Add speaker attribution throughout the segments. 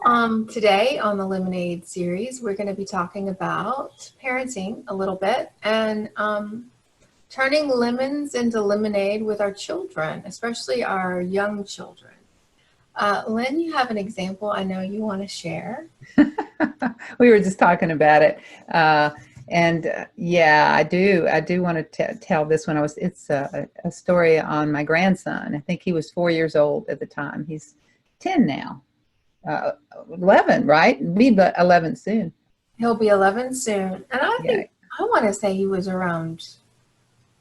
Speaker 1: Today on the Lemonade series, we're going to be talking about parenting a little bit and turning lemons into lemonade with our children, especially our young children. Lynn, you have an example I know you want to share.
Speaker 2: We were just talking about it. Yeah, I do. I do want to tell this one. It's a story on my grandson. I think he was 4 years old at the time. He's 10 now. 11, right? Be 11 soon.
Speaker 1: He'll be 11 soon. And I
Speaker 2: Yeah.
Speaker 1: think, I want to say he was around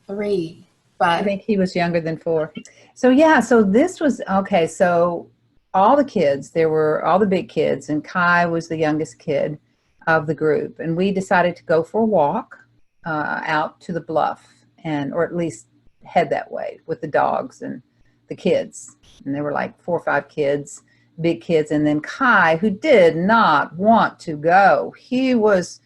Speaker 1: 3,
Speaker 2: I
Speaker 1: but
Speaker 2: think he was younger than 4. So yeah, so this was okay. So all the kids, there were all the big kids, and Kai was the youngest kid of the group. And we decided to go for a walk out to the bluff, or at least head that way with the dogs and the kids. And there were like 4 or 5 kids, big kids. And then Kai, who did not want to go. He was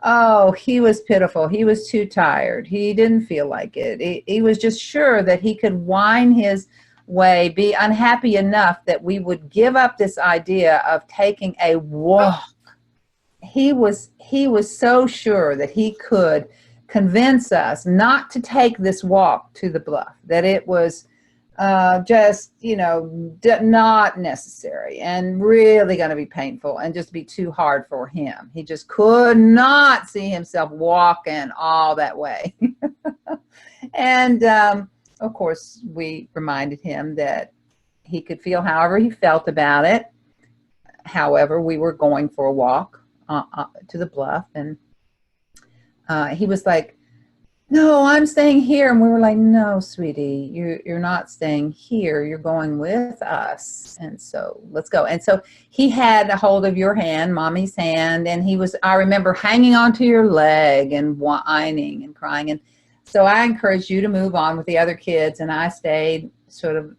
Speaker 2: pitiful. He was too tired. He didn't feel like it. He was just sure that he could whine his way, be unhappy enough that we would give up this idea of taking a walk. He was so sure that he could convince us not to take this walk to the bluff, that it was just, not necessary and really going to be painful and just be too hard for him. He just could not see himself walking all that way. And of course, we reminded him that he could feel however he felt about it. However, we were going for a walk to the bluff, and he was like, "No, I'm staying here." And we were like, "No, sweetie, you're not staying here. You're going with us. And so let's go." And so he had a hold of your hand, mommy's hand, and I remember hanging onto your leg and whining and crying. And so I encouraged you to move on with the other kids, and I stayed sort of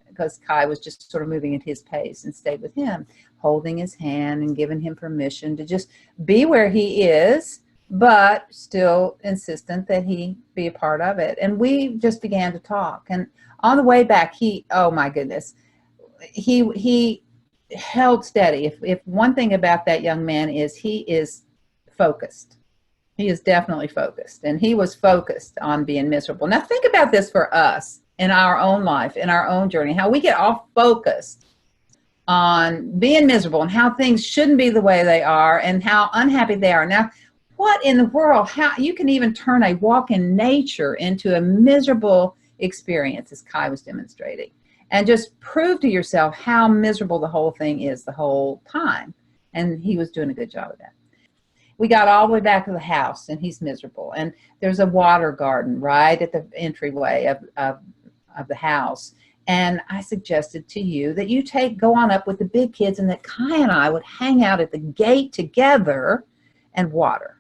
Speaker 2: because Kai was just sort of moving at his pace, and stayed with him, holding his hand and giving him permission to just be where he is, but still insistent that he be a part of it. And we just began to talk. And on the way back, oh my goodness, he held steady. If one thing about that young man is he is focused. He is definitely focused. And he was focused on being miserable. Now think about this for us in our own life, in our own journey, how we get off focused on being miserable and how things shouldn't be the way they are and how unhappy they are. Now, what in the world, how you can even turn a walk in nature into a miserable experience, as Kai was demonstrating, and just prove to yourself how miserable the whole thing is the whole time. And he was doing a good job of that. We got all the way back to the house, and he's miserable. And there's a water garden right at the entryway of the house. And I suggested to you that you go on up with the big kids, and that Kai and I would hang out at the gate together and water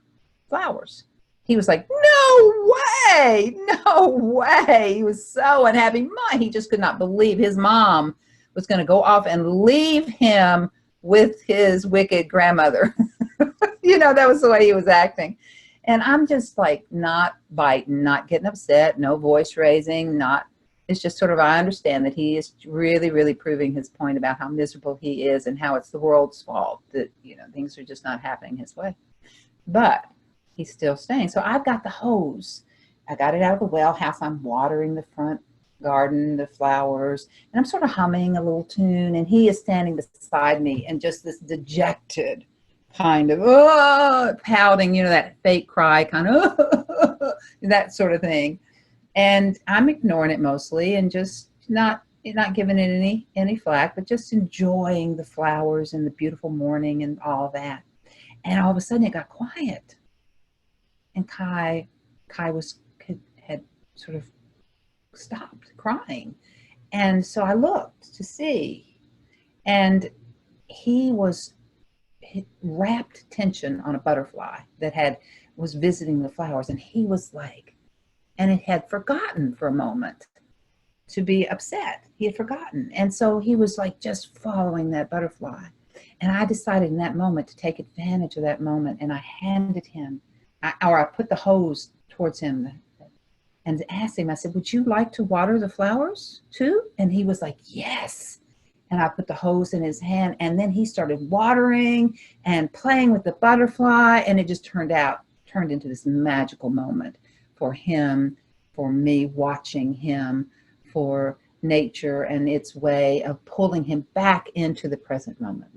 Speaker 2: flowers. He was like, "No way, no way." He was so unhappy. He just could not believe his mom was going to go off and leave him with his wicked grandmother. That was the way he was acting. And I'm just like not biting, not getting upset, no voice raising, it's just sort of, I understand that he is really, really proving his point about how miserable he is and how it's the world's fault that, things are just not happening his way. But he's still staying. So I've got the hose. I got it out of the well house. I'm watering the front garden, the flowers, and I'm sort of humming a little tune. And he is standing beside me and just this dejected kind of pouting, that fake cry kind of that sort of thing. And I'm ignoring it mostly and just not giving it any flack, but just enjoying the flowers and the beautiful morning and all that. And all of a sudden it got quiet. And Kai had sort of stopped crying. And so I looked to see, and he wrapped tension on a butterfly that was visiting the flowers. And he was like, and it had forgotten for a moment to be upset. He had forgotten. And so he was like just following that butterfly. And I decided in that moment to take advantage of that moment. And I handed him, I put the hose towards him and asked him, I said, "Would you like to water the flowers too?" And he was like, "Yes." and I put the hose in his hand, and then he started watering and playing with the butterfly, and it just turned into this magical moment for him, for me watching him, for nature and its way of pulling him back into the present moment.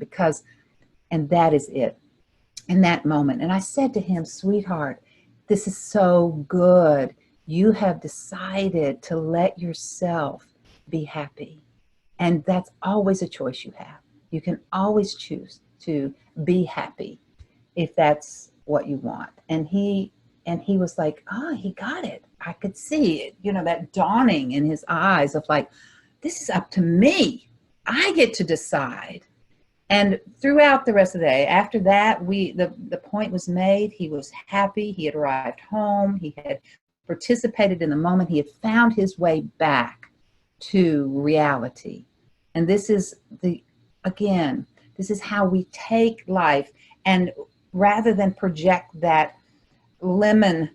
Speaker 2: And that is it, in that moment. And I said to him, sweetheart, this is so good. You have decided to let yourself be happy. And that's always a choice you have. You can always choose to be happy if that's what you want. And he was like, oh, he got it. I could see it, that dawning in his eyes of like, this is up to me. I get to decide. And throughout the rest of the day, after that, the point was made. He was happy. He had arrived home. He had participated in the moment. He had found his way back to reality. And this is how we take life. And rather than project that lemon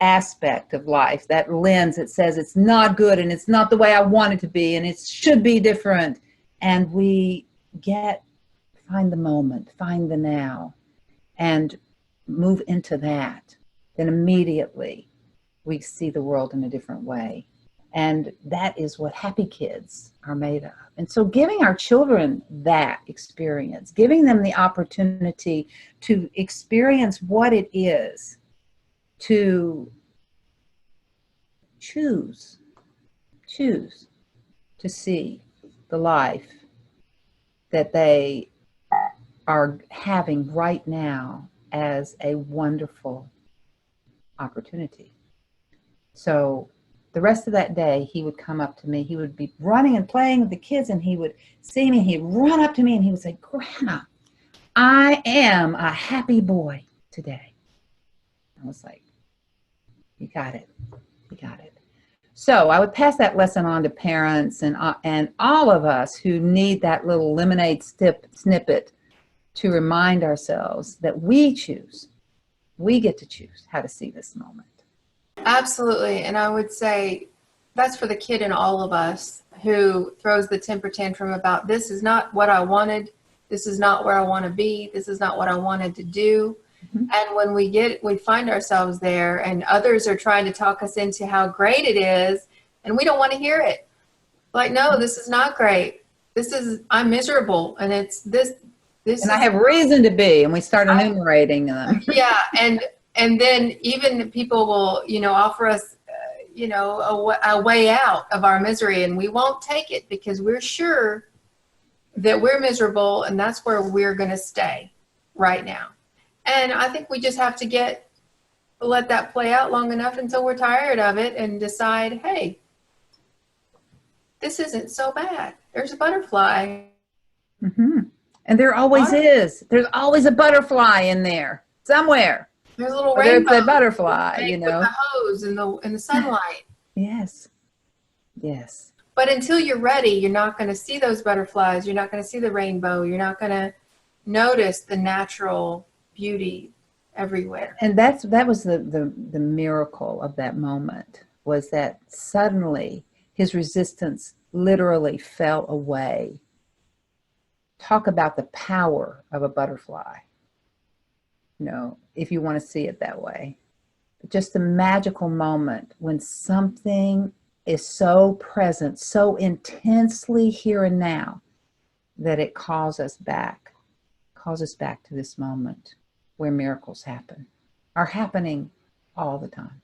Speaker 2: aspect of life, that lens that says it's not good and it's not the way I want it to be and it should be different, and we find the moment, find the now, and move into that, then immediately we see the world in a different way. And that is what happy kids are made of. And so giving our children that experience, giving them the opportunity to experience what it is to choose to see the life that they are having right now as a wonderful opportunity. So the rest of that day, he would come up to me. He would be running and playing with the kids, and he would see me. He'd run up to me, and he would say, Grandma, I am a happy boy today. I was like, you got it. You got it. So I would pass that lesson on to parents and all of us who need that little lemonade snippet to remind ourselves that we get to choose how to see this moment.
Speaker 1: Absolutely. And I would say that's for the kid in all of us who throws the temper tantrum about, this is not what I wanted. This is not where I want to be. This is not what I wanted to do. Mm-hmm. And when we find ourselves there and others are trying to talk us into how great it is, and we don't want to hear it. Like, no, this is not great. I'm miserable. And it's this.
Speaker 2: And I have reason to be. And we start enumerating them.
Speaker 1: Yeah. And then even people will, offer us, a way out of our misery, and we won't take it because we're sure that we're miserable, and that's where we're going to stay right now. And I think we just have to let that play out long enough until we're tired of it and decide, hey, this isn't so bad. There's a butterfly.
Speaker 2: Mm-hmm. And there always is. There's always a butterfly in there somewhere.
Speaker 1: There's a little rainbow.
Speaker 2: There's a butterfly,
Speaker 1: with the hose and the sunlight.
Speaker 2: Yes. Yes.
Speaker 1: But until you're ready, you're not going to see those butterflies. You're not going to see the rainbow. You're not going to notice the natural beauty everywhere.
Speaker 2: And that was the miracle of that moment, was that suddenly his resistance literally fell away. Talk about the power of a butterfly, if you want to see it that way. Just a magical moment when something is so present, so intensely here and now, that it calls us back to this moment where miracles are happening all the time.